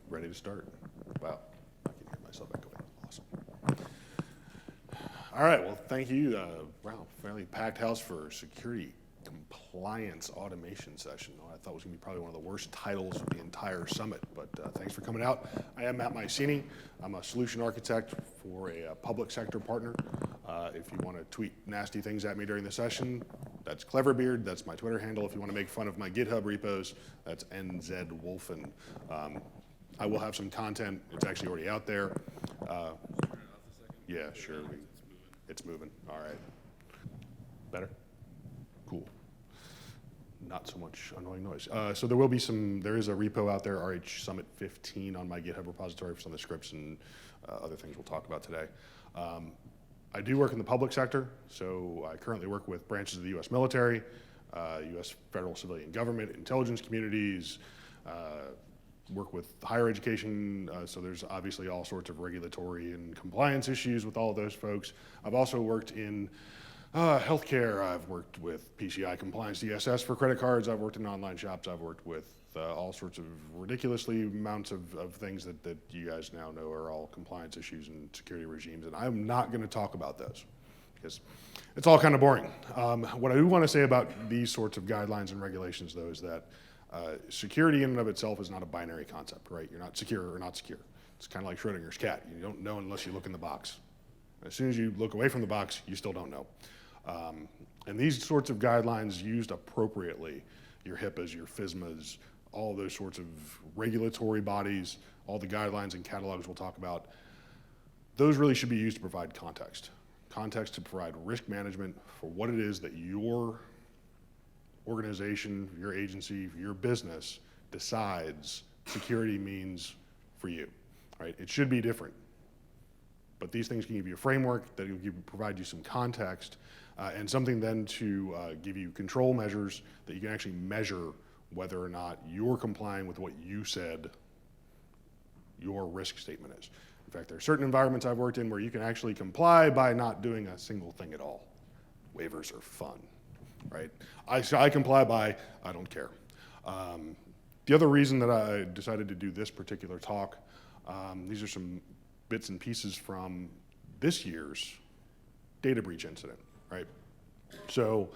Ready to start. Wow, I can hear myself echoing. Awesome. All right, well, thank you. Wow, fairly packed house for security compliance automation session. I thought it was going to be probably one of the worst titles of the entire summit, but thanks for coming out. I am Matt Micene. I'm a solution architect for a public sector partner. If you want to tweet nasty things at me during the session, that's Cleverbeard. That's my Twitter handle. If you want to make fun of my GitHub repos, that's NZWolfen. I will have some content. It's actually already out there. Yeah, sure. It's moving. All right. Better? Cool. Not so much annoying noise. So there is a repo out there, RH Summit 15 on my GitHub repository for some of the scripts and other things we'll talk about today. I do work in the public sector, so I currently work with branches of the U.S. military, U.S. federal civilian government, intelligence communities, work with higher education, so there's obviously all sorts of regulatory and compliance issues with all of those folks. I've also worked in healthcare. I've worked with PCI compliance DSS for credit cards. I've worked in online shops. I've worked with all sorts of ridiculously amounts of things that you guys now know are all compliance issues and security regimes, and I'm not going to talk about those because it's all kind of boring. What I do want to say about these sorts of guidelines and regulations, though, is that security in and of itself is not a binary concept, right? You're not secure or not secure. It's kind of like Schrodinger's cat. You don't know unless you look in the box. As soon as you look away from the box, you still don't know. And these sorts of guidelines used appropriately, your HIPAAs, your FISMAs, all those sorts of regulatory bodies, all the guidelines and catalogs we'll talk about, those really should be used to provide context. Context to provide risk management for what it is that your organization, your agency, your business decides security means for you, right? It should be different. But these things can give you a framework that will provide you some context and something then to give you control measures that you can actually measure whether or not you're complying with what you said your risk statement is. In fact, there are certain environments I've worked in where you can actually comply by not doing a single thing at all. Waivers are fun, right? I comply by, I don't care. The other reason that I decided to do this particular talk, these are some bits and pieces from this year's data breach incident, right? So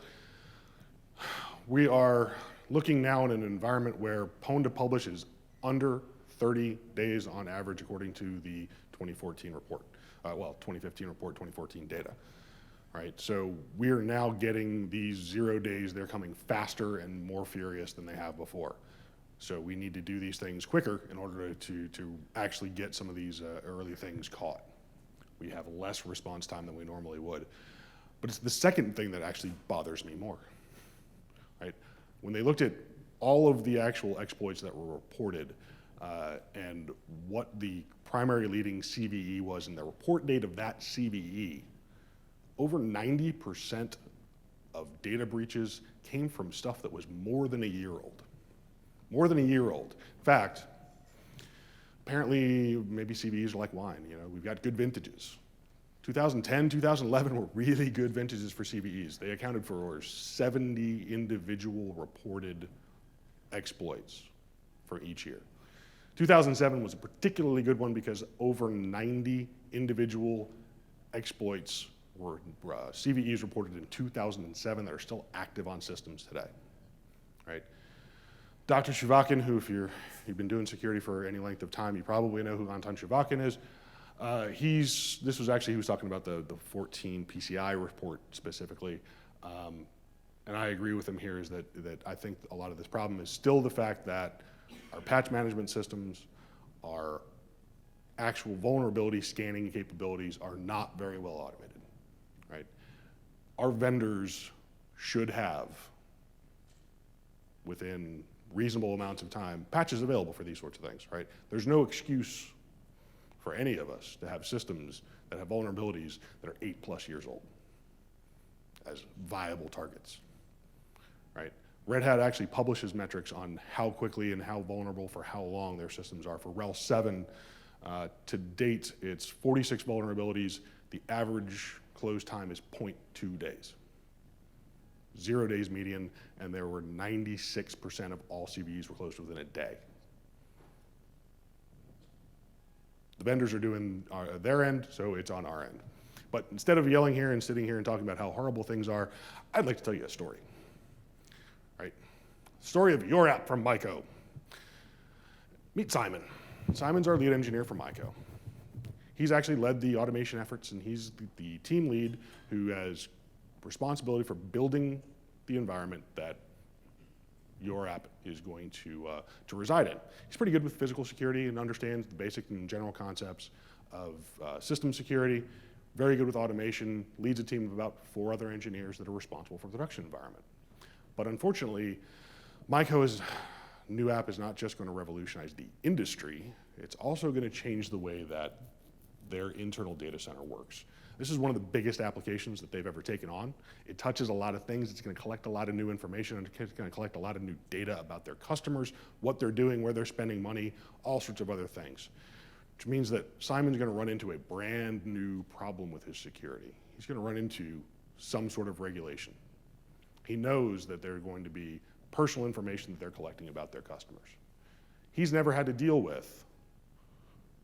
we are looking now in an environment where pwn to publish is under 30 days on average according to the 2014 report. 2015 report, 2014 data, right? So we are now getting these 0 days. They're coming faster and more furious than they have before. So we need to do these things quicker in order to actually get some of these early things caught. We have less response time than we normally would. But it's the second thing that actually bothers me more, right? When they looked at all of the actual exploits that were reported and what the primary leading CVE was and the report date of that CVE, over 90% of data breaches came from stuff that was more than a year old. More than a year old. In fact, apparently maybe CVEs are like wine. You know, we've got good vintages. 2010, 2011 were really good vintages for CVEs. They accounted for over 70 individual reported exploits for each year. 2007 was a particularly good one because over 90 individual exploits were CVEs reported in 2007 that are still active on systems today, right? Dr. Shuvakin, who if you've been doing security for any length of time, you probably know who Anton Shuvakin is. He was talking about the 14 PCI report specifically. And I agree with him here is that I think a lot of this problem is still the fact that our patch management systems, our actual vulnerability scanning capabilities are not very well automated, right? Our vendors should have, within reasonable amounts of time, patches available for these sorts of things, right? There's no excuse for any of us to have systems that have vulnerabilities that are 8+ years old as viable targets, right? Red Hat actually publishes metrics on how quickly and how vulnerable for how long their systems are. For RHEL 7, to date, it's 46 vulnerabilities. The average close time is 0.2 days. 0 days median, and there were 96% of all CVEs were closed within a day. The vendors are doing their end, so it's on our end. But instead of yelling here and sitting here and talking about how horrible things are, I'd like to tell you a story. Right? Story of your app from Myco. Meet Simon. Simon's our lead engineer for Myco. He's actually led the automation efforts, and he's the team lead who has responsibility for building the environment that your app is going to reside in. He's pretty good with physical security and understands the basic and general concepts of system security, very good with automation, leads a team of about 4 other engineers that are responsible for the production environment. But unfortunately, Myco's new app is not just going to revolutionize the industry, it's also going to change the way that their internal data center works. This is one of the biggest applications that they've ever taken on. It touches a lot of things. It's going to collect a lot of new information, and it's going to collect a lot of new data about their customers, what they're doing, where they're spending money, all sorts of other things. Which means that Simon's going to run into a brand new problem with his security. He's going to run into some sort of regulation. He knows that there's going to be personal information that they're collecting about their customers. He's never had to deal with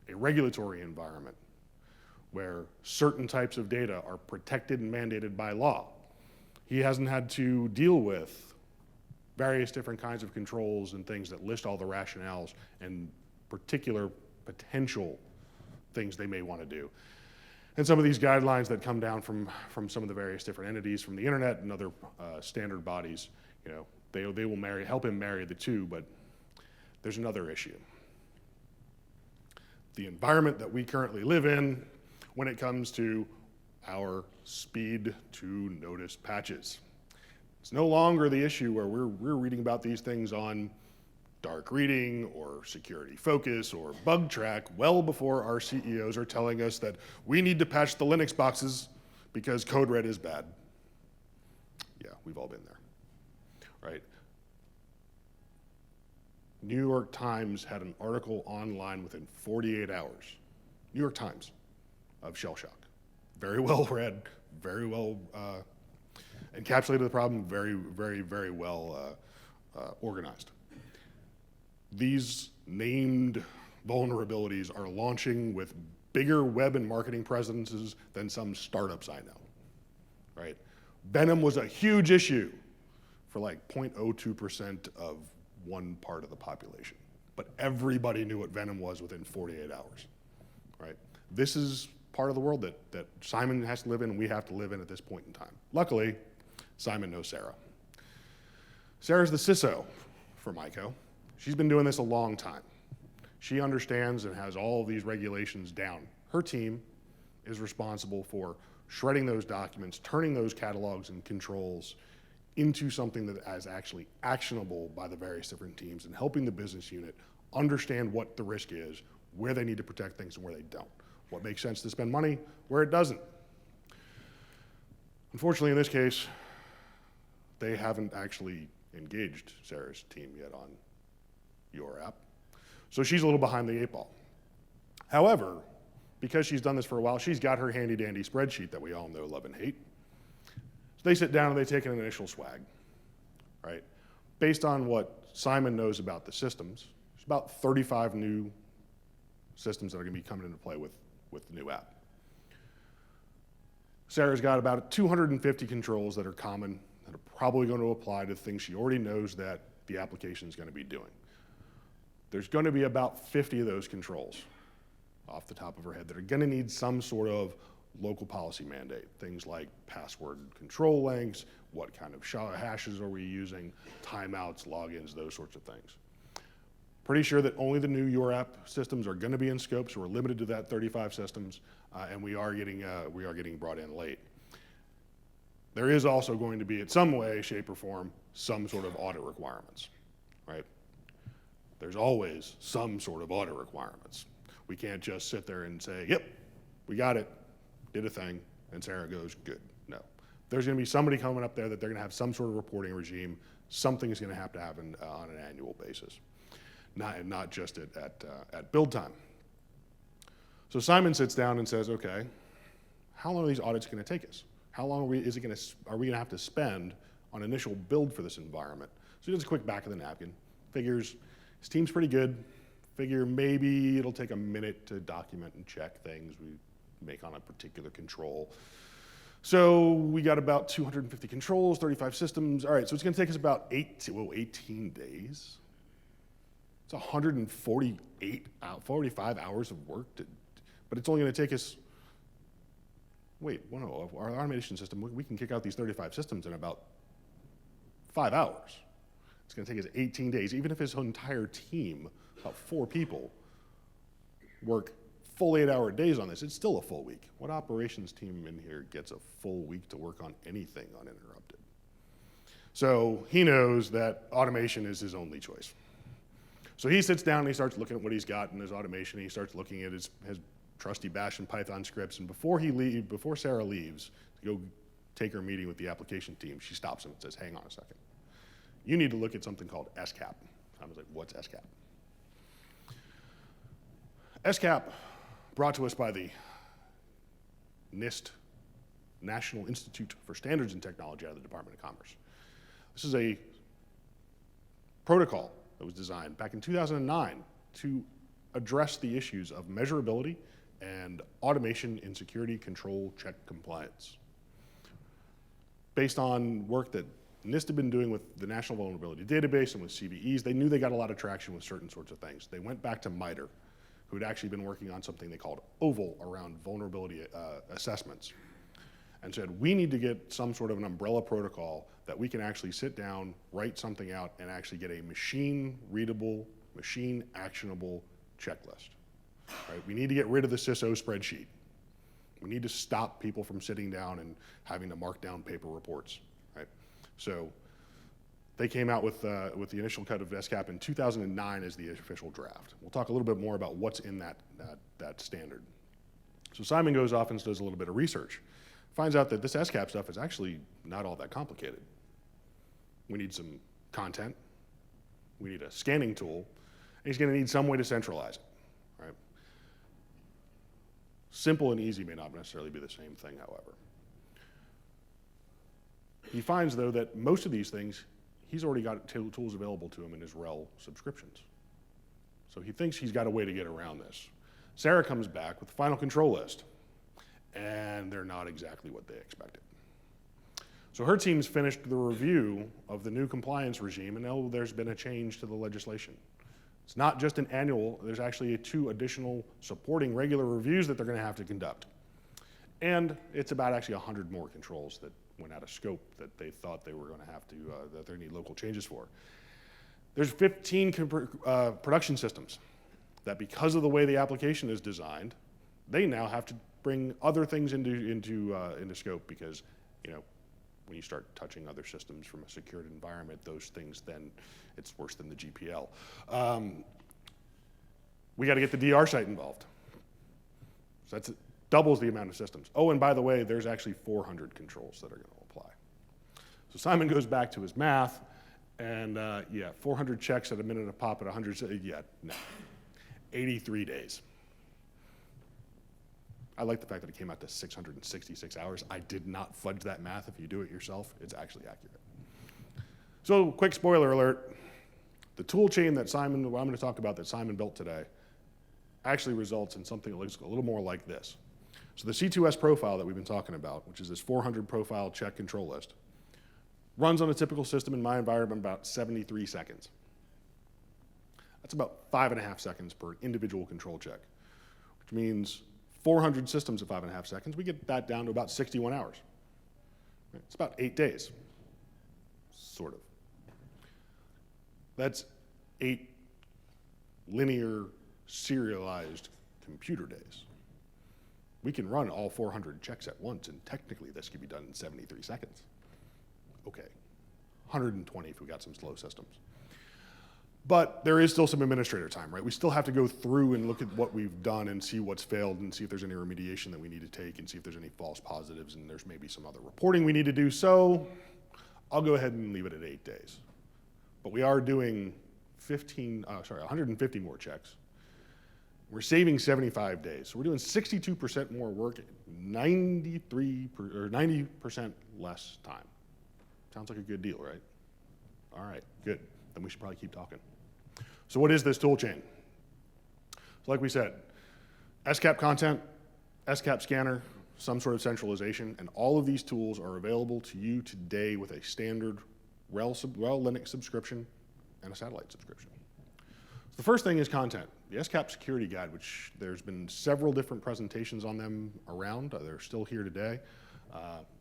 a regulatory environment where certain types of data are protected and mandated by law. He hasn't had to deal with various different kinds of controls and things that list all the rationales and particular potential things they may want to do. And some of these guidelines that come down from some of the various different entities, from the internet and other standard bodies, you know, they will help him marry the two, but there's another issue. The environment that we currently live in when it comes to our speed to notice patches. It's no longer the issue where we're reading about these things on dark reading or security focus or bug track well before our CEOs are telling us that we need to patch the Linux boxes because code red is bad. Yeah, we've all been there, right? New York Times had an article online within 48 hours. New York Times, of shell shock. Very well read, very well encapsulated the problem, very, very, very well organized. These named vulnerabilities are launching with bigger web and marketing presences than some startups I know, right? Venom was a huge issue for like 0.02% of one part of the population, but everybody knew what Venom was within 48 hours, right? This is part of the world that Simon has to live in and we have to live in at this point in time. Luckily, Simon knows Sarah. Sarah's the CISO for Myco. She's been doing this a long time. She understands and has all of these regulations down. Her team is responsible for shredding those documents, turning those catalogs and controls into something that is actually actionable by the various different teams and helping the business unit understand what the risk is, where they need to protect things and where they don't. What makes sense to spend money, where it doesn't. Unfortunately, in this case, they haven't actually engaged Sarah's team yet on your app. So she's a little behind the 8 ball. However, because she's done this for a while, she's got her handy dandy spreadsheet that we all know, love, and hate. So they sit down and they take an initial swag, right? Based on what Simon knows about the systems, there's about 35 new systems that are going to be coming into play with the new app. Sarah's got about 250 controls that are common, that are probably going to apply to things she already knows that the application is going to be doing. There's going to be about 50 of those controls off the top of her head that are going to need some sort of local policy mandate. Things like password control lengths, what kind of hashes are we using, timeouts, logins, those sorts of things. Pretty sure that only the new Your App systems are going to be in scope, so we're limited to that 35 systems, and we are getting brought in late. There is also going to be, in some way, shape, or form, some sort of audit requirements, right? There's always some sort of audit requirements. We can't just sit there and say, yep, we got it, did a thing, and Sarah goes, good. No. There's going to be somebody coming up there that they're going to have some sort of reporting regime. Something is going to happen on an annual basis, not just at build time. So Simon sits down and says, okay, how long are these audits going to take us? How long are we going to have to spend on initial build for this environment? So he does a quick back of the napkin, figures his team's pretty good, figure maybe it'll take a minute to document and check things we make on a particular control. So we 45 controls, 35 systems. All right, so it's gonna take us about 18 days. It's 45 hours of work, but it's only gonna take us, our automation system, we can kick out these 35 systems in about 5 hours. It's gonna take us 18 days, even if his entire team, about 4 people, work full 8-hour days on this, it's still a full week. What operations team in here gets a full week to work on anything uninterrupted? So he knows that automation is his only choice. So he sits down and he starts looking at what he's got in his automation. He starts looking at his trusty Bash and Python scripts. And before Sarah leaves to go take her meeting with the application team, she stops him and says, hang on a second. You need to look at something called SCAP. I was like, what's SCAP? SCAP, brought to us by the NIST, National Institute for Standards and Technology out of the Department of Commerce. This is a protocol that was designed back in 2009 to address the issues of measurability and automation in security control check compliance. Based on work that NIST had been doing with the National Vulnerability Database and with CVEs, they knew they got a lot of traction with certain sorts of things. They went back to MITRE, who had actually been working on something they called OVAL around vulnerability assessments, and said, we need to get some sort of an umbrella protocol that we can actually sit down, write something out, and actually get a machine-readable, machine-actionable checklist. Right? We need to get rid of the CISO spreadsheet. We need to stop people from sitting down and having to mark down paper reports. Right? So they came out with the initial cut of SCAP in 2009 as the official draft. We'll talk a little bit more about what's in that standard. So Simon goes off and does a little bit of research. Finds out that this SCAP stuff is actually not all that complicated. We need some content. We need a scanning tool. And he's going to need some way to centralize it. Right? Simple and easy may not necessarily be the same thing, however. He finds, though, that most of these things he's already got tools available to him in his RHEL subscriptions. So he thinks he's got a way to get around this. Sarah comes back with the final control list, and they're not exactly what they expected. So her team's finished the review of the new compliance regime, and now there's been a change to the legislation. It's not just an annual, there's actually 2 additional supporting regular reviews that they're gonna have to conduct. And it's about actually 100 more controls that went out of scope that they thought they were going to have to, that they need local changes for. There's 15 production systems that, because of the way the application is designed, they now have to bring other things into scope, because when you start touching other systems from a secured environment, those things, then it's worse than the GPL. We got to get the DR site involved. So that's doubles the amount of systems. Oh, and by the way, there's actually 400 controls that are going to apply. So Simon goes back to his math, and 400 checks at a minute a pop at 100, no. 83 days. I like the fact that it came out to 666 hours. I did not fudge that math. If you do it yourself, it's actually accurate. So, quick spoiler alert. The tool chain that I'm going to talk about that Simon built today actually results in something that looks a little more like this. So the C2S profile that we've been talking about, which is this 400 profile check control list, runs on a typical system in my environment about 73 seconds. That's about 5.5 seconds per individual control check, which means 400 systems at 5.5 seconds, we get that down to about 61 hours. It's about 8 days, sort of. That's 8 linear, serialized computer days. We can run all 400 checks at once, and technically this could be done in 73 seconds. Okay, 120 if we got some slow systems. But there is still some administrator time, right? We still have to go through and look at what we've done and see what's failed and see if there's any remediation that we need to take and see if there's any false positives, and there's maybe some other reporting we need to do. So I'll go ahead and leave it at 8 days. But we are doing 150 more checks. We're saving 75 days. So we're doing 62% more work, 90% less time. Sounds like a good deal, right? All right, good. Then we should probably keep talking. So what is this tool chain? like we said, SCAP content, SCAP scanner, some sort of centralization, and all of these tools are available to you today with a standard RHEL Linux subscription and a satellite subscription. So the first thing is content. The SCAP security guide, which there's been several different presentations on them around. They're still here today.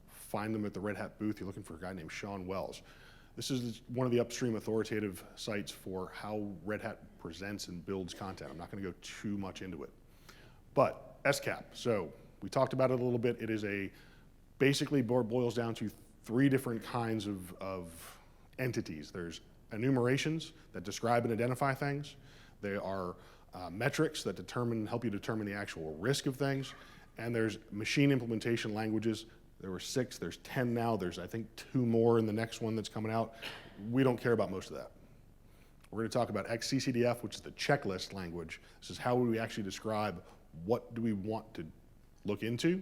Find them at the Red Hat booth. You're looking for a guy named Sean Wells. This is one of the upstream authoritative sites for how Red Hat presents and builds content. I'm not going to go too much into it. But SCAP, so we talked about it a little bit. It is basically boils down to three different kinds of entities. There's enumerations that describe and identify things. There are metrics that help you determine the actual risk of things. And there's machine implementation languages. There were 6, there's 10 now. There's, I think, 2 more in the next one that's coming out. We don't care about most of that. We're going to talk about XCCDF, which is the checklist language. This is how we actually describe what do we want to look into.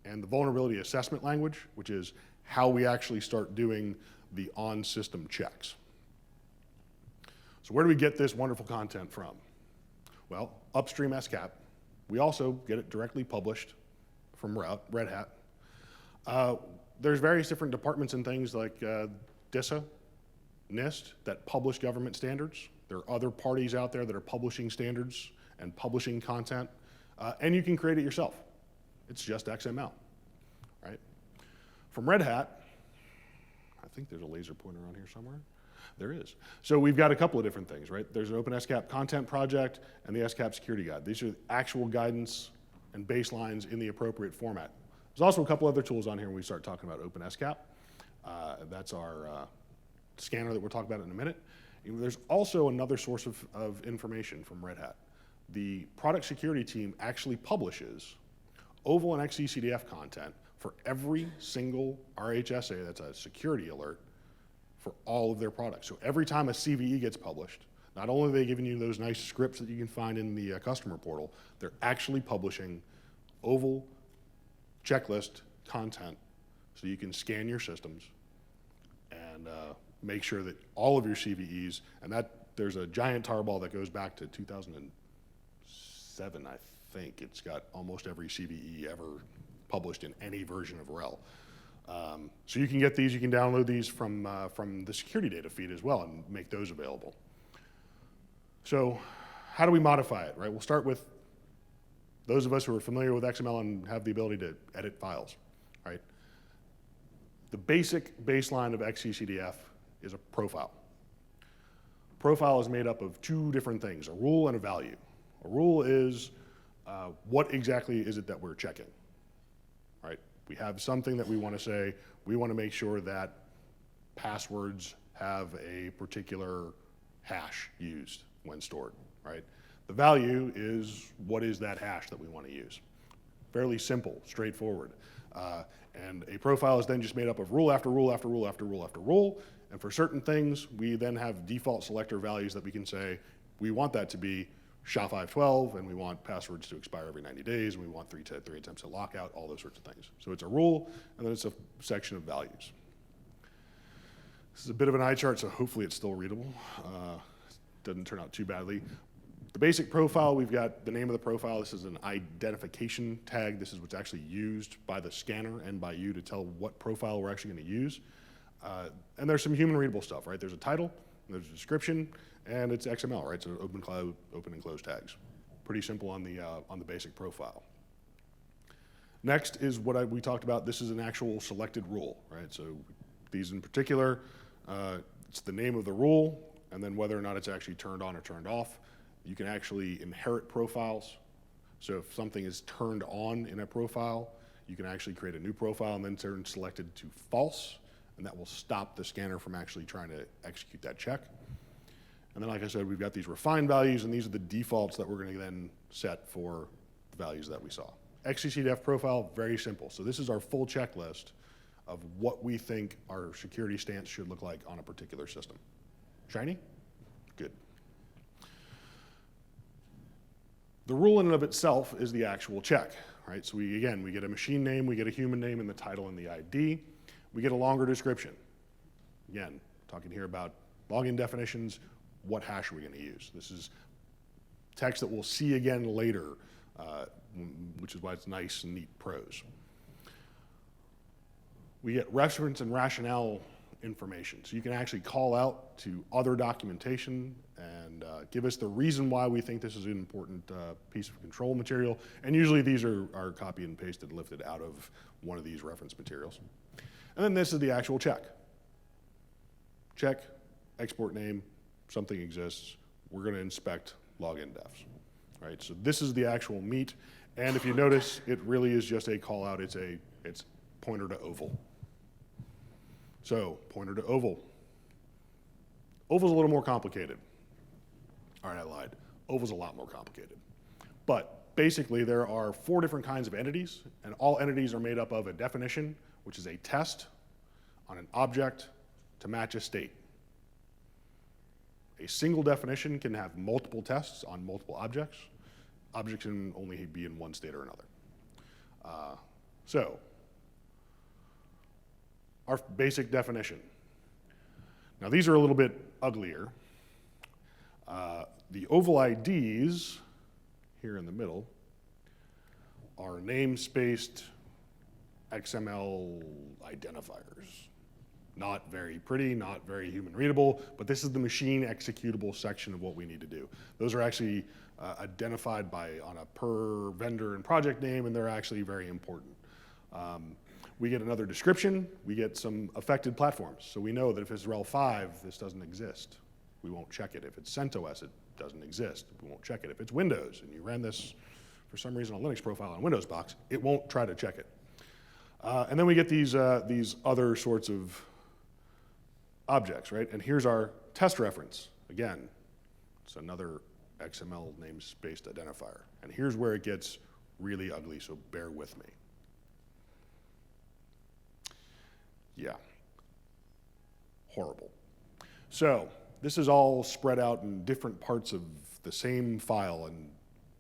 And the vulnerability assessment language, which is how we actually start doing the on-system checks. So where do we get this wonderful content from? Well, upstream SCAP. We also get it directly published from Red Hat. There's various different departments and things like DISA, NIST, that publish government standards. There are other parties out there that are publishing standards and publishing content, and you can create it yourself. It's just XML, right? From Red Hat, I think there's a laser pointer on here somewhere. There is. So we've got a couple of different things, right? There's an OpenSCAP content project and the SCAP security guide. These are actual guidance and baselines in the appropriate format. There's also a couple other tools on here when we start talking about OpenSCAP. That's our scanner that we'll talk about in a minute. There's also another source of information from Red Hat. The product security team actually publishes OVAL and XCCDF content for every single RHSA that's a security alert for all of their products. So every time a CVE gets published, not only are they giving you those nice scripts that you can find in the customer portal, they're actually publishing OVAL checklist content so you can scan your systems and make sure that all of your CVEs, and there's a giant tarball that goes back to 2007, I think. It's got almost every CVE ever published in any version of RHEL. So you can get these, you can download these from the security data feed as well and make those available. So how do we modify it, right? We'll start with those of us who are familiar with XML and have the ability to edit files, right? The basic baseline of XCCDF is a profile. Profile is made up of 2 different things, a rule and a value. A rule is what exactly is it that we're checking, right? We have something that we want to say, we want to make sure that passwords have a particular hash used when stored, right? The value is what is that hash that we want to use. Fairly simple, straightforward. And a profile is then just made up of rule after rule after rule after rule after rule. And for certain things, we then have default selector values that we can say, we want that to be SHA-512, and we want passwords to expire every 90 days, and we want 3 attempts at lockout, all those sorts of things. So it's a rule, and then it's a section of values. This is a bit of an eye chart, so hopefully it's still readable. Doesn't turn out too badly. The basic profile, we've got the name of the profile. This is an identification tag. This is what's actually used by the scanner and by you to tell what profile we're actually going to use. And there's some human readable stuff, right? There's a title, there's a description, and it's XML, right? So open and close tags. Pretty simple on the basic profile. Next is what we talked about. This is an actual selected rule, right? So these in particular, it's the name of the rule, and then whether or not it's actually turned on or turned off. You can actually inherit profiles. So if something is turned on in a profile, you can actually create a new profile and then turn selected to false, and that will stop the scanner from actually trying to execute that check. And then, like I said, we've got these refined values, and these are the defaults that we're going to then set for the values that we saw. XCCDF profile, very simple. So this is our full checklist of what we think our security stance should look like on a particular system. Shiny? Good. The rule in and of itself is the actual check, right? So we get a machine name, we get a human name in the title and the ID. We get a longer description. Again, talking here about login definitions, what hash are we going to use? This is text that we'll see again later, which is why it's nice and neat prose. We get reference and rationale information. So you can actually call out to other documentation and give us the reason why we think this is an important piece of control material. And usually these are copied and pasted, lifted out of one of these reference materials. And then this is the actual check. Check, export name, something exists. We're going to inspect login defs. Right? So this is the actual meat. And if you notice, it really is just a call out. It's pointer to oval. So pointer to oval. Oval's a little more complicated. All right, I lied. Oval's a lot more complicated. But basically there are 4 different kinds of entities, and all entities are made up of a definition, which is a test on an object to match a state. A single definition can have multiple tests on multiple objects. Objects can only be in one state or another. So our basic definition. Now these are a little bit uglier. The oval IDs here in the middle are name-spaced XML identifiers. Not very pretty, not very human readable, but this is the machine executable section of what we need to do. Those are actually identified on a per vendor and project name, and they're actually very important. We get another description, we get some affected platforms. So we know that if it's RHEL 5, this doesn't exist. We won't check it. If it's CentOS, it doesn't exist. We won't check it. If it's Windows, and you ran this for some reason on Linux profile on Windows box, it won't try to check it. And then we get these other sorts of objects, right? And here's our test reference. Again, it's another XML namespace identifier. And here's where it gets really ugly, so bear with me. Yeah, horrible. So this is all spread out in different parts of the same file, and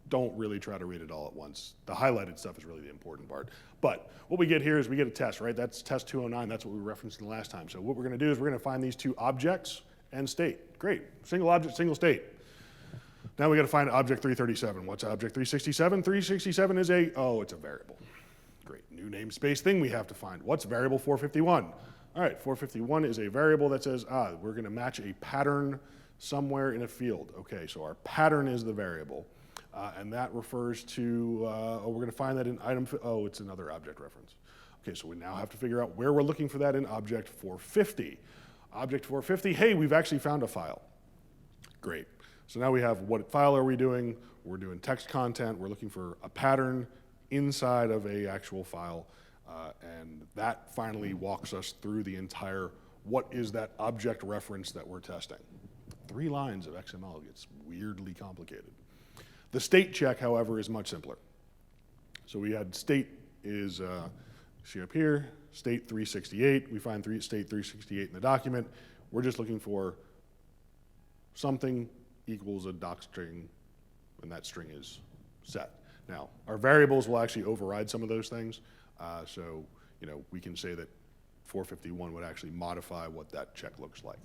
don't really try to read it all at once. The highlighted stuff is really the important part. But what we get here is we get a test, right? That's test 209, that's what we referenced the last time. So what we're gonna do is we're gonna find these 2 objects and state. Great, single object, single state. Now we gotta find object 337. What's object 367? 367 is it's a variable. Great, new namespace thing we have to find. What's variable 451? All right, 451 is a variable that says, we're gonna match a pattern somewhere in a field. Okay, so our pattern is the variable. And that refers to, we're gonna find that in item, it's another object reference. Okay, so we now have to figure out where we're looking for that in object 450. Object 450, hey, we've actually found a file. Great, so now we have what file are we doing? We're doing text content, we're looking for a pattern inside of a actual file, and that finally walks us through the entire, what is that object reference that we're testing? 3 lines of XML gets weirdly complicated. The state check, however, is much simpler. So we had state is, see up here, state 368. We find state 368 in the document. We're just looking for something equals a doc string, and that string is set. Now, our variables will actually override some of those things. So, we can say that 451 would actually modify what that check looks like.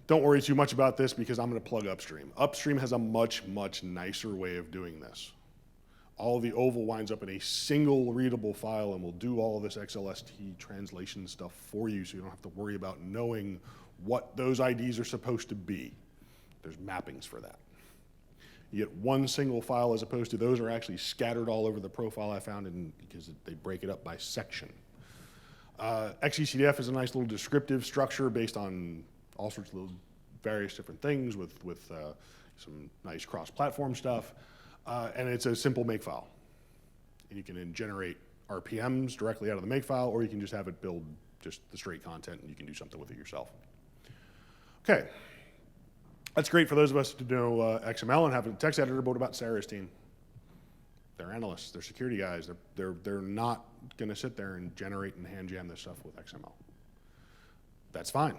Don't worry too much about this because I'm going to plug Upstream. Upstream has a much, much nicer way of doing this. All of the oval winds up in a single readable file, and we'll do all of this XLST translation stuff for you so you don't have to worry about knowing what those IDs are supposed to be. There's mappings for that. You get one single file as opposed to those are actually scattered all over the profile I found because they break it up by section. XECDF is a nice little descriptive structure based on all sorts of little various different things with some nice cross-platform stuff. And it's a simple makefile. And you can generate RPMs directly out of the makefile, or you can just have it build just the straight content and you can do something with it yourself. Okay. That's great for those of us who know XML and have a text editor, but what about Sarah's team? They're analysts, they're security guys. They're not gonna sit there and generate and hand jam this stuff with XML. That's fine.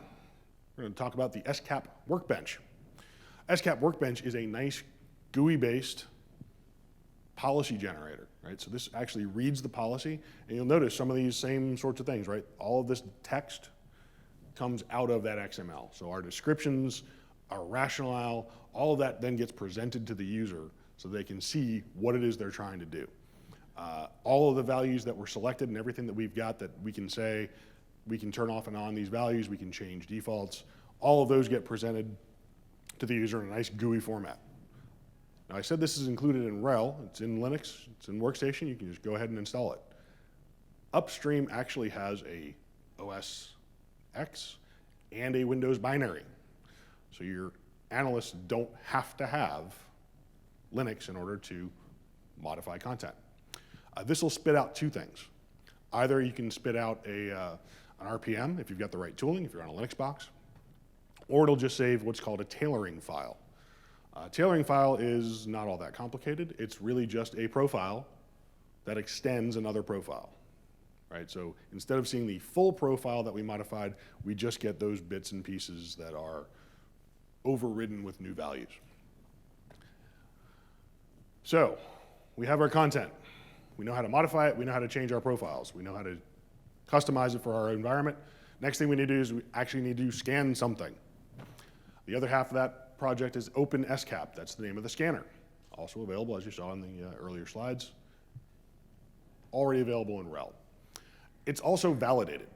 We're gonna talk about the SCAP workbench. SCAP workbench is a nice GUI-based policy generator, right? So this actually reads the policy, and you'll notice some of these same sorts of things, right? All of this text comes out of that XML. So our descriptions our rationale, all of that then gets presented to the user so they can see what it is they're trying to do. All of the values that were selected and everything that we've got that we can say, we can turn off and on these values, we can change defaults, all of those get presented to the user in a nice GUI format. Now I said this is included in RHEL, it's in Linux, it's in Workstation, you can just go ahead and install it. Upstream actually has a OS X and a Windows binary. So your analysts don't have to have Linux in order to modify content. This will spit out two things. Either you can spit out an RPM if you've got the right tooling, if you're on a Linux box, or it'll just save what's called a tailoring file. Tailoring file is not all that complicated. It's really just a profile that extends another profile, right? So instead of seeing the full profile that we modified, we just get those bits and pieces that are overridden with new values. So we have our content. We know how to modify it. We know how to change our profiles. We know how to customize it for our environment. Next thing we need to do is we actually need to scan something. The other half of that project is OpenSCAP. That's the name of the scanner. Also available, as you saw in the earlier slides. Already available in RHEL. It's also validated.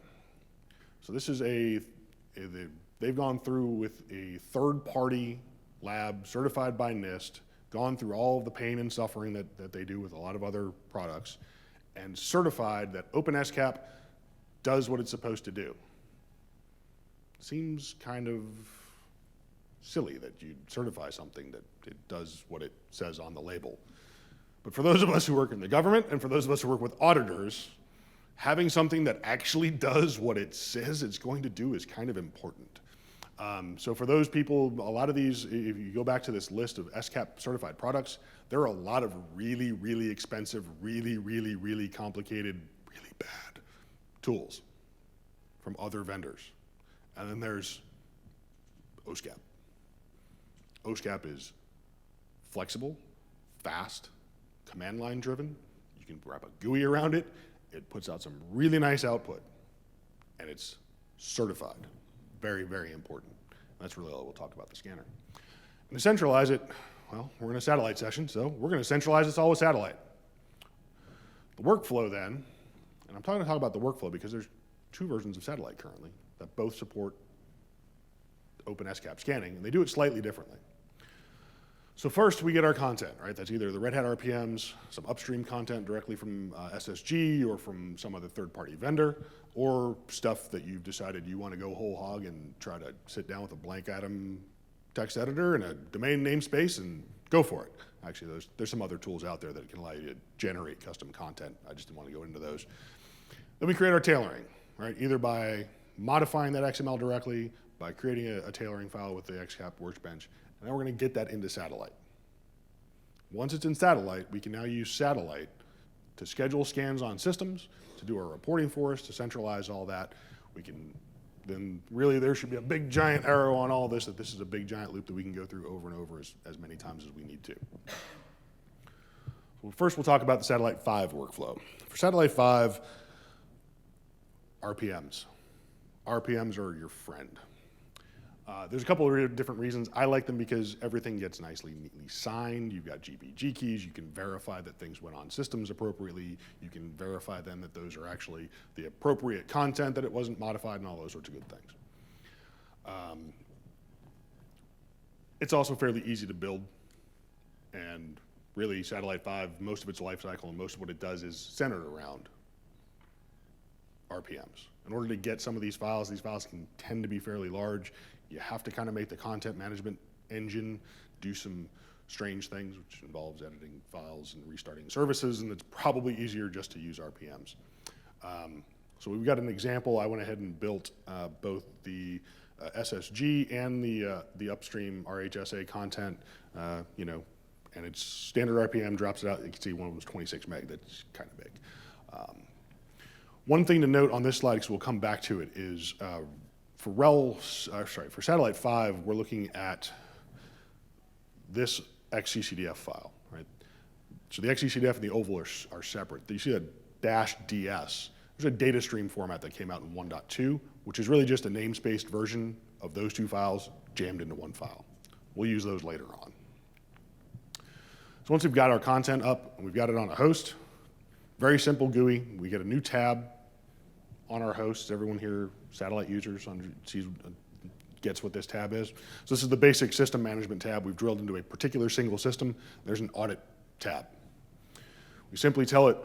So this is they've gone through with a third-party lab certified by NIST, gone through all of the pain and suffering that they do with a lot of other products, and certified that OpenSCAP does what it's supposed to do. Seems kind of silly that you'd certify something that it does what it says on the label. But for those of us who work in the government and for those of us who work with auditors, having something that actually does what it says it's going to do is kind of important. So for those people, a lot of these, if you go back to this list of SCAP certified products, there are a lot of really, really expensive, really, really, really complicated, really bad tools from other vendors. And then there's OSCAP. OSCAP is flexible, fast, command line driven. You can wrap a GUI around it. It puts out some really nice output. And it's certified. Very, very important. That's really all we'll talk about the scanner. And to centralize it, well, we're in a satellite session, so we're going to centralize this all with satellite. The workflow then, and I'm going to talk about the workflow because there's two versions of satellite currently that both support OpenSCAP scanning, and they do it slightly differently. So first, we get our content, right? That's either the Red Hat RPMs, some upstream content directly from SSG or from some other third-party vendor, or stuff that you've decided you want to go whole hog and try to sit down with a blank Atom text editor and a domain namespace and go for it. Actually, there's some other tools out there that can allow you to generate custom content. I just didn't want to go into those. Then we create our tailoring, right? Either by modifying that XML directly, by creating a tailoring file with the XCAP workbench, and then we're going to get that into satellite. Once it's in satellite, we can now use satellite to schedule scans on systems, to do our reporting for us, to centralize all that. We can then really there should be a big giant arrow on all this, that this is a big giant loop that we can go through over and over as many times as we need to. So first we'll talk about the Satellite 5 workflow. For Satellite 5, RPMs. RPMs are your friend. There's a couple of different reasons. I like them because everything gets nicely, neatly signed. You've got GPG keys. You can verify that things went on systems appropriately. You can verify then that those are actually the appropriate content, that it wasn't modified, and all those sorts of good things. It's also fairly easy to build. And really, Satellite 5, most of its life cycle and most of what it does is centered around RPMs. In order to get some of these files can tend to be fairly large. You have to kind of make the content management engine do some strange things, which involves editing files and restarting services, and it's probably easier just to use RPMs. So we've got an example. I went ahead and built both the SSG and the upstream RHSA content, and its standard RPM drops it out. You can see one of them was 26 meg. That's kind of big. One thing to note on this slide, because we'll come back to it, is for Satellite 5, we're looking at this XCCDF file, right? So the XCCDF and the oval are separate. You see a -ds. There's a data stream format that came out in 1.2, which is really just a namespaced version of those two files jammed into one file. We'll use those later on. So once we've got our content up and we've got it on a host, very simple GUI. We get a new tab on our hosts. Everyone here, satellite users, gets what this tab is. So this is the basic system management tab. We've drilled into a particular single system. There's an audit tab. We simply tell it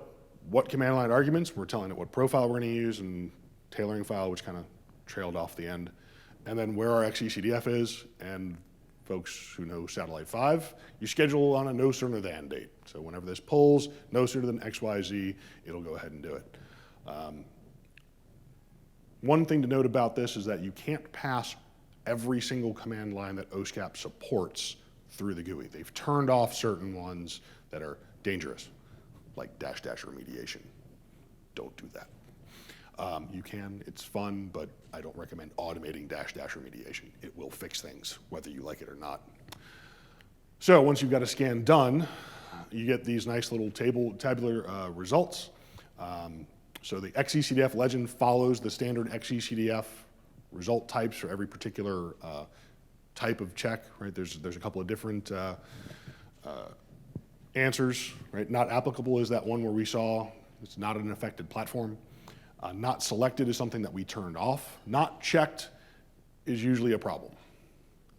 what command line arguments. We're telling it what profile we're going to use and tailoring file, which kind of trailed off the end. And then where our XECDF is, and folks who know Satellite 5, you schedule on a no sooner than date. So whenever this pulls, no sooner than XYZ, it'll go ahead and do it. One thing to note about this is that you can't pass every single command line that OSCAP supports through the GUI. They've turned off certain ones that are dangerous, like -- remediation. Don't do that. You can, it's fun, but I don't recommend automating -- remediation. It will fix things, whether you like it or not. So once you've got a scan done, you get these nice little tabular results. So the XECDF legend follows the standard XECDF result types for every particular type of check, right? There's a couple of different answers, right? Not applicable is that one where we saw it's not an affected platform. Not selected is something that we turned off. Not checked is usually a problem.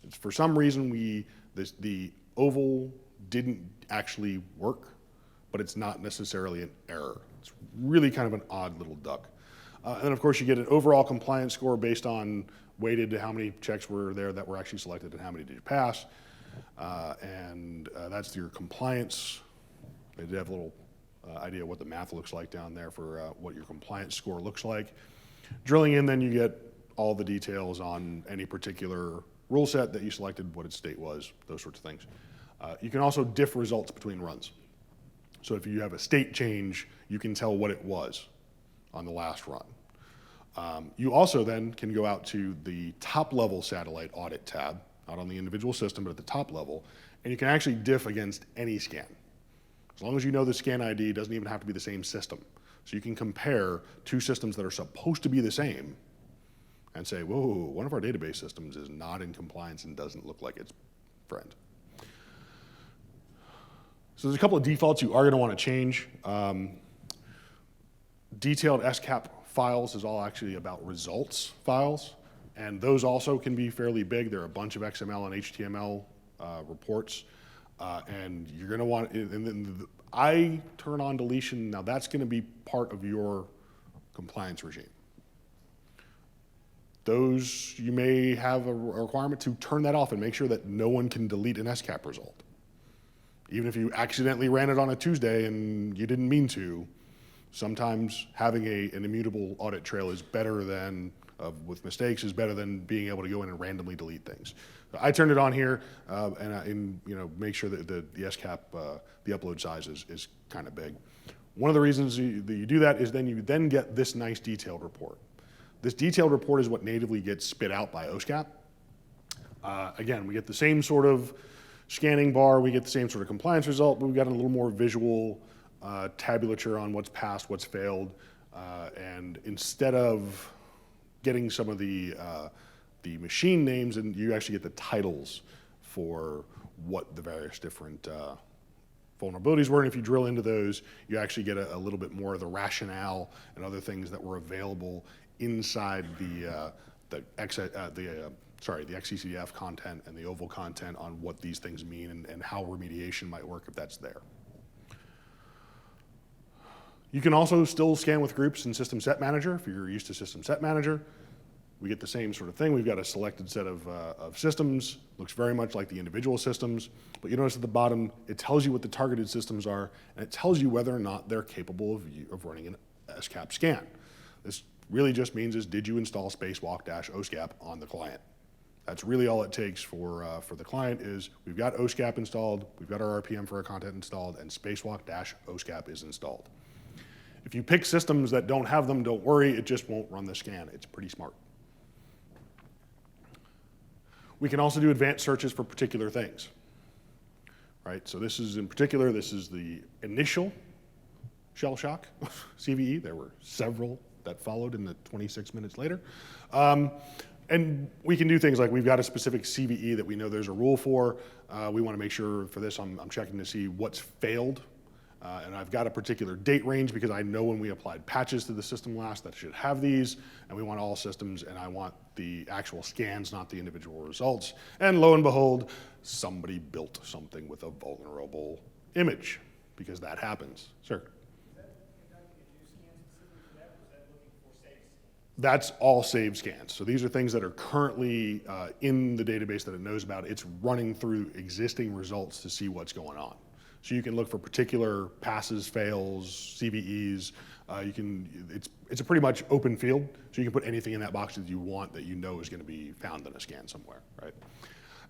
It's for some reason the oval didn't actually work, but it's not necessarily an error. It's really kind of an odd little duck. And then of course you get an overall compliance score based on weighted to how many checks were there that were actually selected and how many did you pass. That's your compliance. They did have a little idea what the math looks like down there for what your compliance score looks like. Drilling in, then you get all the details on any particular rule set that you selected, what its state was, those sorts of things. You can also diff results between runs. So if you have a state change, you can tell what it was on the last run. You also then can go out to the top level satellite audit tab, not on the individual system, but at the top level, and you can actually diff against any scan. As long as you know the scan ID, it doesn't even have to be the same system. So you can compare two systems that are supposed to be the same and say, whoa, one of our database systems is not in compliance and doesn't look like its friend. So there's a couple of defaults you are going to want to change. Detailed SCAP files is all actually about results files, and those also can be fairly big. There are a bunch of XML and HTML reports, and you're going to want, and then I turn on deletion. Now that's going to be part of your compliance regime. Those, you may have a requirement to turn that off and make sure that no one can delete an SCAP result. Even if you accidentally ran it on a Tuesday and you didn't mean to, sometimes having an immutable audit trail is better than, with mistakes, is better than being able to go in and randomly delete things. So I turned it on here and make sure that the SCAP, the upload size is kind of big. One of the reasons that you do that is then you get this nice detailed report. This detailed report is what natively gets spit out by OSCAP. Again, we get the same sort of scanning bar, we get the same sort of compliance result, but we've got a little more visual tabulature on what's passed, what's failed, and instead of getting some of the machine names, and you actually get the titles for what the various different vulnerabilities were, and if you drill into those, you actually get a little bit more of the rationale and other things that were available inside the XECDF content and the OVAL content on what these things mean and how remediation might work if that's there. You can also still scan with groups in System Set Manager if you're used to System Set Manager. We get the same sort of thing. We've got a selected set of systems. Looks very much like the individual systems, but you notice at the bottom, it tells you what the targeted systems are, and it tells you whether or not they're capable of running an SCAP scan. This really just means is, did you install spacewalk-OSCAP on the client? That's really all it takes for the client is, we've got OSCAP installed, we've got our RPM for our content installed, and spacewalk-OSCAP is installed. If you pick systems that don't have them, don't worry, it just won't run the scan. It's pretty smart. We can also do advanced searches for particular things, right? So this is in particular, this is the initial shell shock CVE. There were several that followed in the 26 minutes later. And we can do things like we've got a specific CVE that we know there's a rule for. We want to make sure for this I'm checking to see what's failed. And I've got a particular date range because I know when we applied patches to the system last that should have these, and we want all systems, and I want the actual scans, not the individual results. And lo and behold, somebody built something with a vulnerable image, because that happens. Sir? That's all saved scans. So these are things that are currently in the database that it knows about. It's running through existing results to see what's going on. So you can look for particular passes, fails, CVEs. It's a pretty much open field. So you can put anything in that box that you want that you know is going to be found in a scan somewhere, right?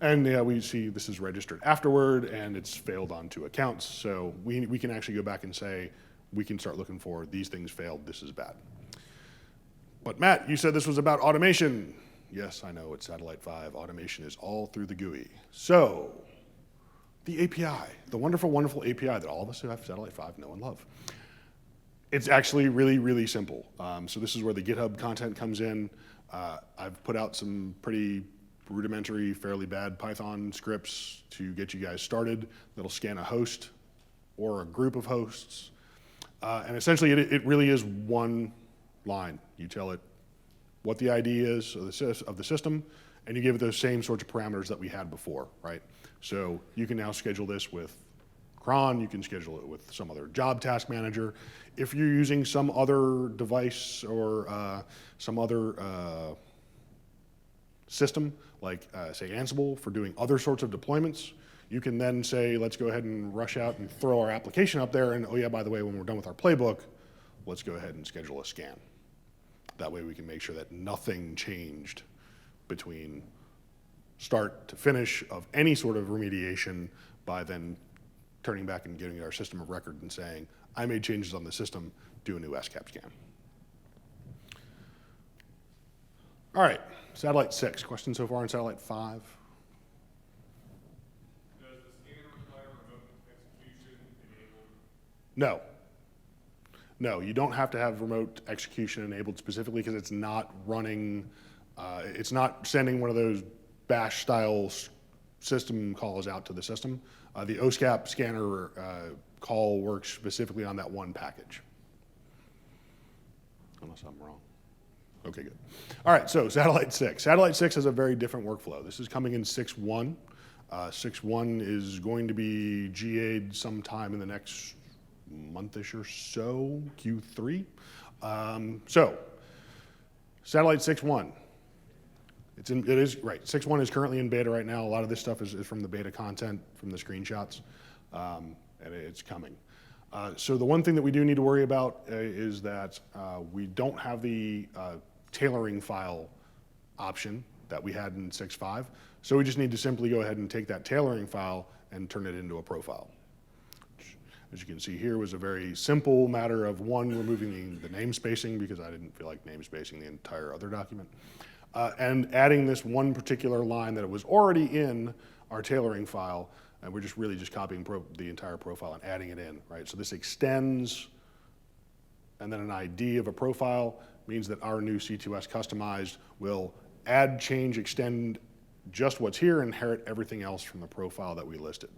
And we see this is registered afterward, and it's failed on 2 accounts. So we can actually go back and say, we can start looking for these things failed, this is bad. But Matt, you said this was about automation. Yes, I know, it's Satellite 5. Automation is all through the GUI. So the API, the wonderful, wonderful API that all of us who have Satellite 5 know and love. It's actually really, really simple. So this is where the GitHub content comes in. I've put out some pretty rudimentary, fairly bad Python scripts to get you guys started that'll scan a host or a group of hosts. And essentially, it really is one line. You tell it what the ID is of the system, and you give it those same sorts of parameters that we had before, right? So you can now schedule this with cron, you can schedule it with some other job task manager. If you're using some other device or some other system, like say Ansible for doing other sorts of deployments, you can then say, let's go ahead and rush out and throw our application up there, and oh yeah, by the way, when we're done with our playbook, let's go ahead and schedule a scan. That way we can make sure that nothing changed between start to finish of any sort of remediation by then turning back and getting our system of record and saying, I made changes on the system, do a new SCAP scan. All right, Satellite 6. Questions so far on Satellite 5? Does the scan require remote execution enabled? No. No, you don't have to have remote execution enabled specifically because it's not running, it's not sending one of those bash style system calls out to the system. The OSCAP scanner call works specifically on that one package. Unless I'm wrong. Okay, good. All right, so Satellite 6. Satellite 6 has a very different workflow. This is coming in 6.1. 6.1 is going to be GA'd sometime in the next month-ish or so, Q3. So, Satellite 6.1. It is, right, 6.1 is currently in beta right now. A lot of this stuff is from the beta content, from the screenshots, and it's coming. So the one thing that we do need to worry about is that we don't have the tailoring file option that we had in 6.5. So we just need to simply go ahead and take that tailoring file and turn it into a profile. As you can see here was a very simple matter of one, removing the name spacing because I didn't feel like name spacing the entire other document. And adding this one particular line that was already in our tailoring file, and we're just really just copying the entire profile and adding it in, right? So this extends, and then an ID of a profile means that our new C2S customized will add, change, extend just what's here, inherit everything else from the profile that we listed.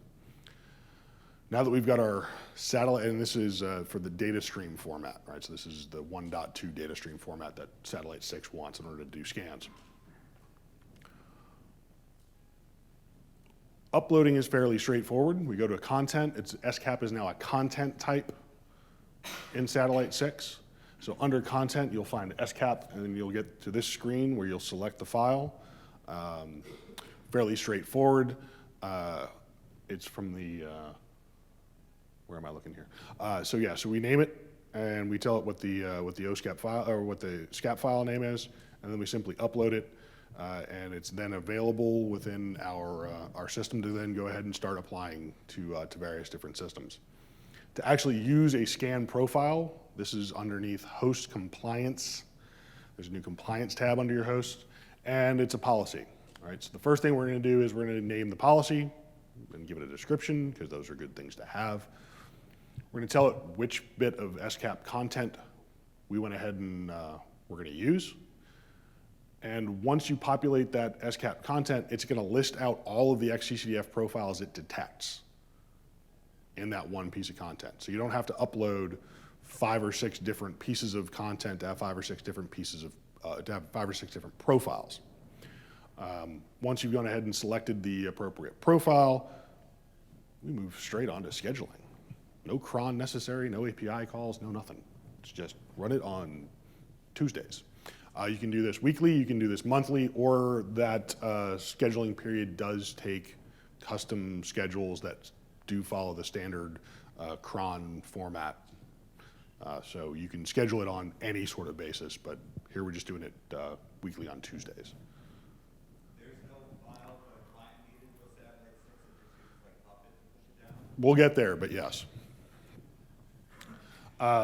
Now that we've got our satellite, and this is for the data stream format, right? So this is the 1.2 data stream format that Satellite 6 wants in order to do scans. Uploading is fairly straightforward. We go to content. SCAP is now a content type in Satellite 6. So under content, you'll find SCAP, and then you'll get to this screen where you'll select the file. Fairly straightforward. It's from the, where am I looking here? So yeah, so we name it, and we tell it what the OSCAP file, or what the SCAP file name is, and then we simply upload it, and it's then available within our system to then go ahead and start applying to various different systems. To actually use a scan profile, this is underneath host compliance. There's a new compliance tab under your host, and it's a policy. All right, so the first thing we're going to do is we're going to name the policy and give it a description, because those are good things to have. We're going to tell it which bit of SCAP content we went ahead and we're going to use. And once you populate that SCAP content, it's going to list out all of the XCCDF profiles it detects in that one piece of content. So you don't have to upload 5 or 6 different pieces of content to have 5 or 6 different pieces of, to have 5 or 6 different profiles. Once you've gone ahead and selected the appropriate profile, we move straight on to scheduling. No cron necessary, no API calls, no nothing. It's just run it on Tuesdays. You can do this weekly, you can do this monthly, or that scheduling period does take custom schedules that do follow the standard cron format. So you can schedule it on any sort of basis, but here we're just doing it weekly on Tuesdays. There's no file for a client needed with Satellite 6 if it's used like Puppet to push it down? We'll get there, but yes.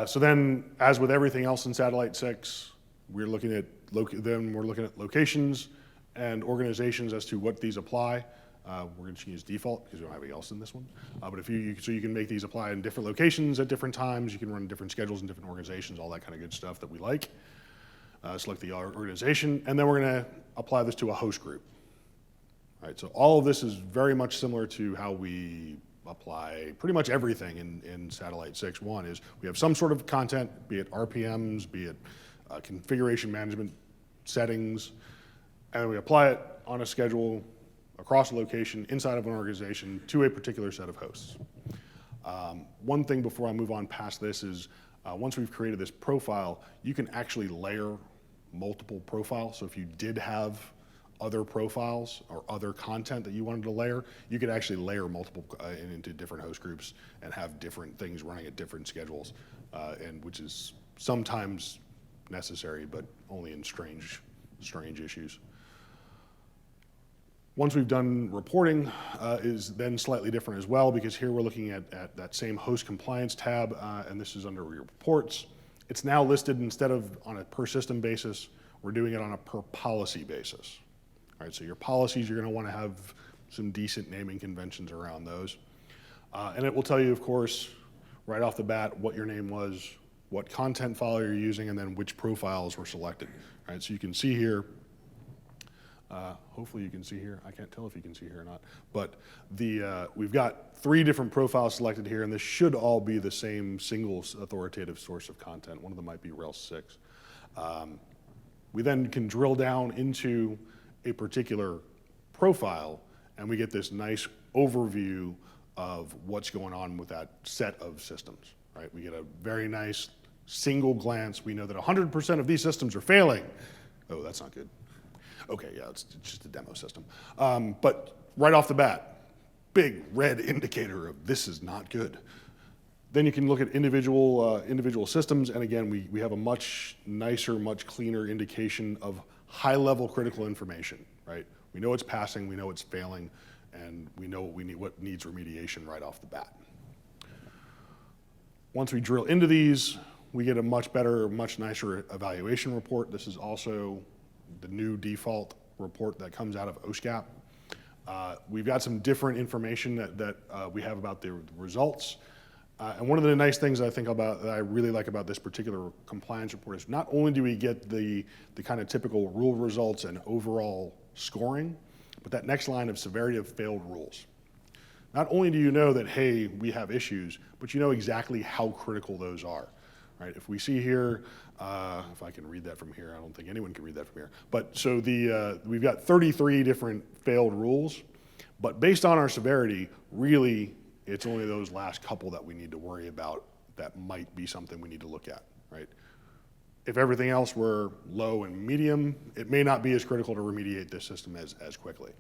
So then, as with everything else in Satellite 6, we're looking at locations and organizations as to what these apply. We're going to use default because we don't have anything else in this one. But if so you can make these apply in different locations at different times. You can run different schedules in different organizations, all that kind of good stuff that we like. Select the organization, and then we're going to apply this to a host group. All right, so all of this is very much similar to how we apply pretty much everything in Satellite 6.1 is we have some sort of content, be it RPMs, be it configuration management settings, and we apply it on a schedule across a location inside of an organization to a particular set of hosts. One thing before I move on past this is once we've created this profile, you can actually layer multiple profiles. So if you did have other profiles or other content that you wanted to layer, you could actually layer multiple into different host groups and have different things running at different schedules, and which is sometimes necessary, but only in strange issues. Once we've done reporting is then slightly different as well, because here we're looking at that same host compliance tab, and this is under your reports. It's now listed instead of on a per system basis, we're doing it on a per policy basis. All right, so your policies, you're going to want to have some decent naming conventions around those. And it will tell you, of course, right off the bat what your name was, what content file you're using, and then which profiles were selected. All right, so you can see here, hopefully you can see here. I can't tell if you can see here or not, but we've got 3 different profiles selected here, and this should all be the same single authoritative source of content. One of them might be Rails 6. We then can drill down into a particular profile, and we get this nice overview of what's going on with that set of systems, right? We get a very nice single glance. We know that 100% of these systems are failing. Oh, that's not good. Okay, yeah, it's just a demo system. But right off the bat, big red indicator of this is not good. Then you can look at individual systems, and again, we have a much nicer, much cleaner indication of high-level critical information, right? We know it's passing, we know it's failing, and we know what needs remediation right off the bat. Once we drill into these, we get a much better, much nicer evaluation report. This is also the new default report that comes out of OSCAP. We've got some different information that we have about the results. And one of the nice things I think about that I really like about this particular compliance report is not only do we get the kind of typical rule results and overall scoring, but that next line of severity of failed rules. Not only do you know that, hey, we have issues, but you know exactly how critical those are, right? If we see here, if I can read that from here, I don't think anyone can read that from here. But so we've got 33 different failed rules, but based on our severity, really, it's only those last couple that we need to worry about that might be something we need to look at, right? If everything else were low and medium, it may not be as critical to remediate this system as quickly.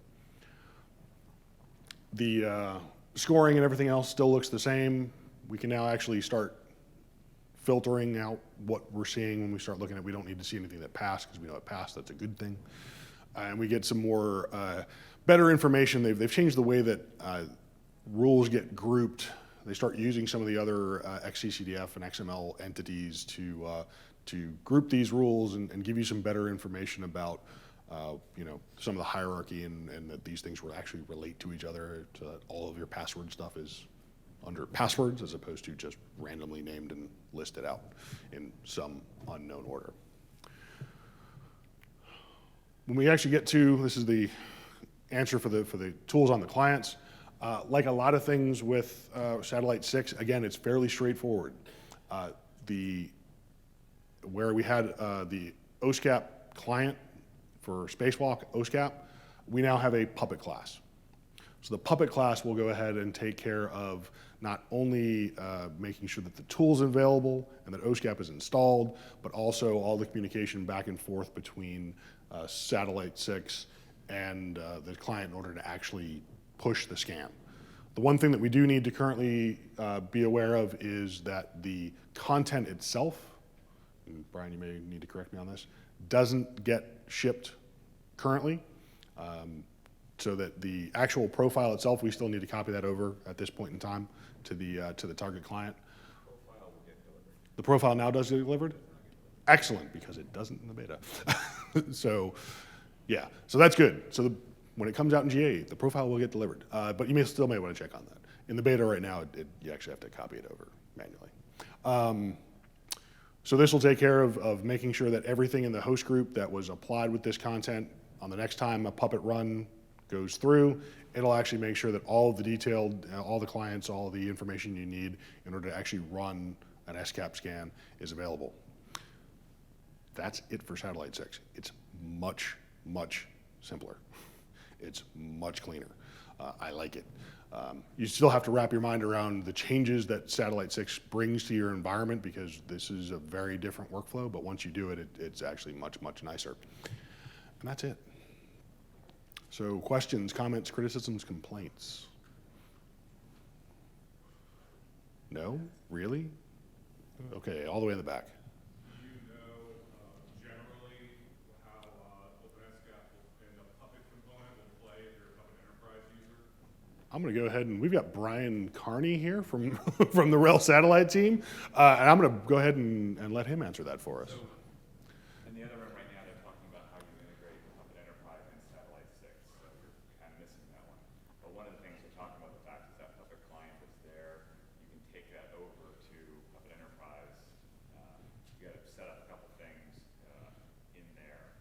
The scoring and everything else still looks the same. We can now actually start filtering out what we're seeing when we start looking at, we don't need to see anything that passed because we know it passed, that's a good thing. And we get some more better information. They've changed the way that rules get grouped. They start using some of the other XCCDF and XML entities to group these rules and give you some better information about some of the hierarchy and that these things will actually relate to each other, so that all of your password stuff is under passwords as opposed to just randomly named and listed out in some unknown order. when we actually get to, this is the answer for the tools on the clients. Like a lot of things with Satellite 6, again, it's fairly straightforward. Where we had the OSCAP client for Spacewalk, OSCAP, we now have a Puppet class. So the Puppet class will go ahead and take care of not only making sure that the tool's available and that OSCAP is installed, but also all the communication back and forth between Satellite 6 and the client in order to actually push the scan. The one thing that we do need to currently be aware of is that the content itself, and Brian, you may need to correct me on this, doesn't get shipped currently. So that the actual profile itself, we still need to copy that over at this point in time to the target client. Profile will get delivered. The profile now does get delivered? Excellent, because it doesn't in the beta. So, yeah, so that's good. So when it comes out in GA, the profile will get delivered. But you still may want to check on that. In the beta right now, you actually have to copy it over manually. So this will take care of making sure that everything in the host group that was applied with this content, on the next time a Puppet run goes through, it'll actually make sure that all of the detailed, all the clients, all the information you need in order to actually run an SCAP scan is available. That's it for Satellite 6. It's much, much simpler. It's much cleaner. I like it. You still have to wrap your mind around the changes that Satellite 6 brings to your environment, because this is a very different workflow, but once you do it, it's actually much, much nicer. And that's it. So questions, comments, criticisms, complaints? No? Really? Okay, all the way in the back. Do you know generally how OpenSCAP and the Puppet component will play if you're a Puppet Enterprise user? I'm going to go ahead and we've got Brian Carney here from from the REL Satellite team, and I'm going to go ahead and let him answer that for us. In the other room right now, they're talking about how you integrate Puppet Enterprise and Satellite 6, so you're kind of missing that one. But one of the things we're talking about, the fact is that Puppet client is there. You can take that over to Puppet Enterprise. You got to set up a couple things in there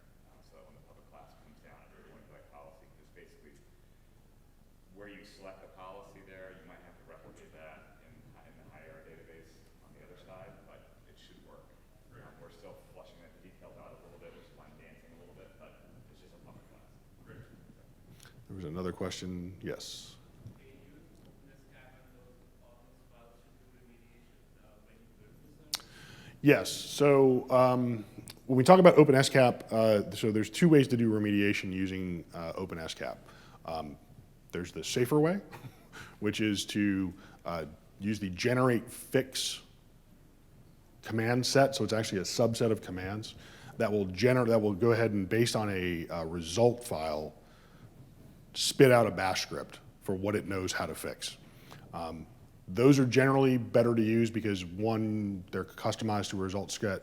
so that when the Puppet class comes down, if you're going by policy, because basically where you select a policy there, you might have to replicate that in the higher database on the other side, but it should work. We're still flushing that details out a little bit, which is why I'm dancing a little bit, but it's just a Puppet class. Great. There was another question. Yes. Can you use OpenSCAP and all those files to do remediation when you build the system? Yes. So when we talk about OpenSCAP, so there's two ways to do remediation using OpenSCAP. There's the safer way, which is to use the generate fix command set. So it's actually a subset of commands that will go ahead and, based on a result file, spit out a bash script for what it knows how to fix. Those are generally better to use because, one, they're customized to a result set,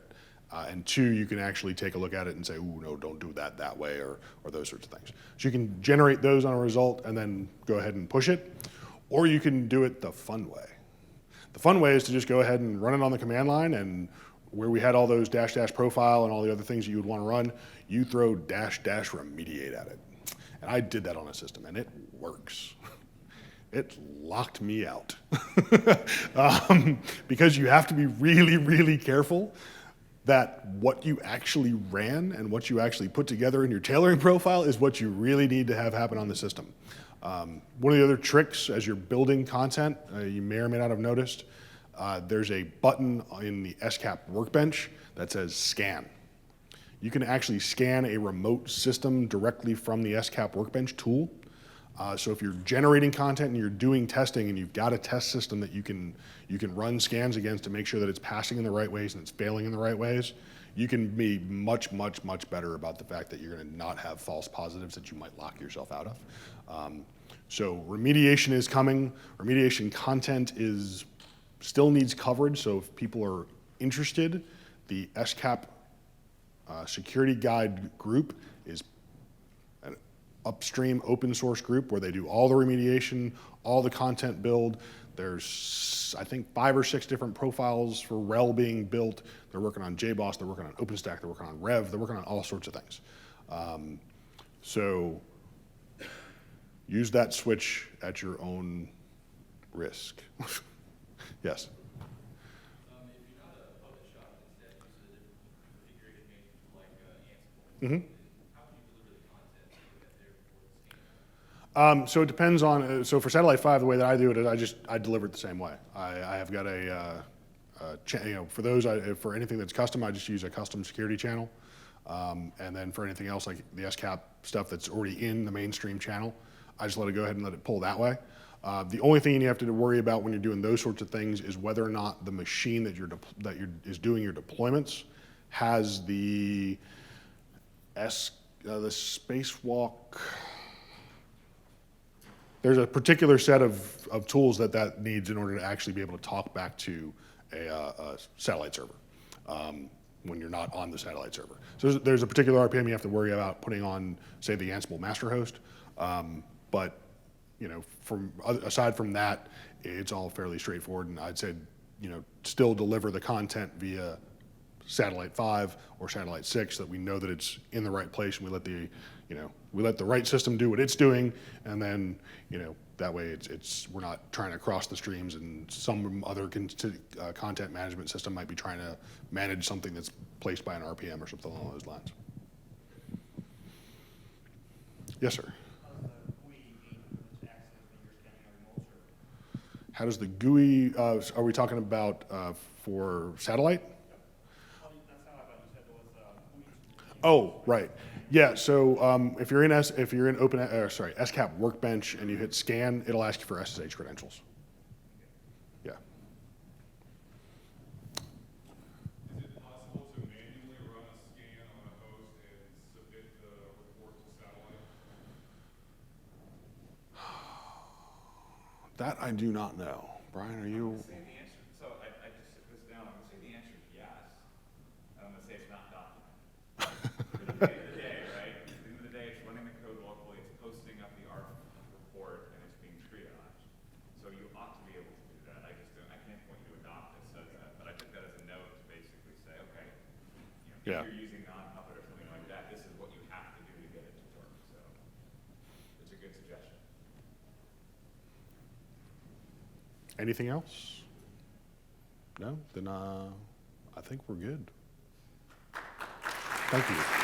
and two, you can actually take a look at it and say, ooh, no, don't do that that way, or those sorts of things. So you can generate those on a result and then go ahead and push it, or you can do it the fun way. The fun way is to just go ahead and run it on the command line, and where we had all those dash dash profile and all the other things that you would want to run, you throw dash dash remediate at it. And I did that on a system, and it works. It locked me out. Because you have to be really, really careful that what you actually ran and what you actually put together in your tailoring profile is what you really need to have happen on the system. One of the other tricks as you're building content, you may or may not have noticed, there's a button in the SCAP workbench that says scan. You can actually scan a remote system directly from the SCAP workbench tool. So if you're generating content and you're doing testing and you've got a test system that you can run scans against to make sure that it's passing in the right ways and it's failing in the right ways, you can be much, much, much better about the fact that you're going to not have false positives that you might lock yourself out of. So remediation is coming. Remediation content still needs coverage. So if people are interested, the SCAP security guide group is an upstream open source group where they do all the remediation, all the content build. There's, I think, 5 or 6 different profiles for REL being built. They're working on JBoss, they're working on OpenStack, they're working on Rev, they're working on all sorts of things. So use that switch at your own risk. Yes. If you're not a public shop, instead use a different configuration management like Ansible, Mhm. how would you deliver the content so that they're for the scan? So it depends on, so for Satellite 5, the way that I do it is I deliver it the same way. I have got for those, for anything that's custom, I just use a custom security channel. And then for anything else, like the SCAP stuff that's already in the mainstream channel, I just let it go ahead and let it pull that way. The only thing you have to worry about when you're doing those sorts of things is whether or not the machine that is doing your deployments has the spacewalk. There's a particular set of tools that needs in order to actually be able to talk back to a satellite server when you're not on the satellite server. So there's a particular RPM you have to worry about putting on, say, the Ansible master host. But aside from that, it's all fairly straightforward. And I'd say, still deliver the content via Satellite 5 or Satellite 6 so that we know that it's in the right place, and we let the right system do what it's doing, and then that way we're not trying to cross the streams, and some other content management system might be trying to manage something that's placed by an RPM or something along those lines. Yes, sir. How does the GUI, are we talking about for satellite? Oh, right. Yeah, so if you're in SCAP Workbench and you hit scan, it'll ask you for SSH credentials. Yeah. Is it possible to manually run a scan on a host and submit the report to satellite? That I do not know. Brian, are you? I'm gonna say the answer, so I just took this down, I'm gonna say the answer is yes, and I'm gonna say it's not documented. At the end of the day, right, at the end of the day, it's running the code locally, it's posting up the ARC report, and it's being triaged. So you ought to be able to do that, I can't point you to a doc that says that, but I took that as a note to basically say, okay, Yeah. if you're using non-puppet or something like that, this is what you have to do to get it to work, so it's a good suggestion. Anything else? No? Then I think we're good. Thank you.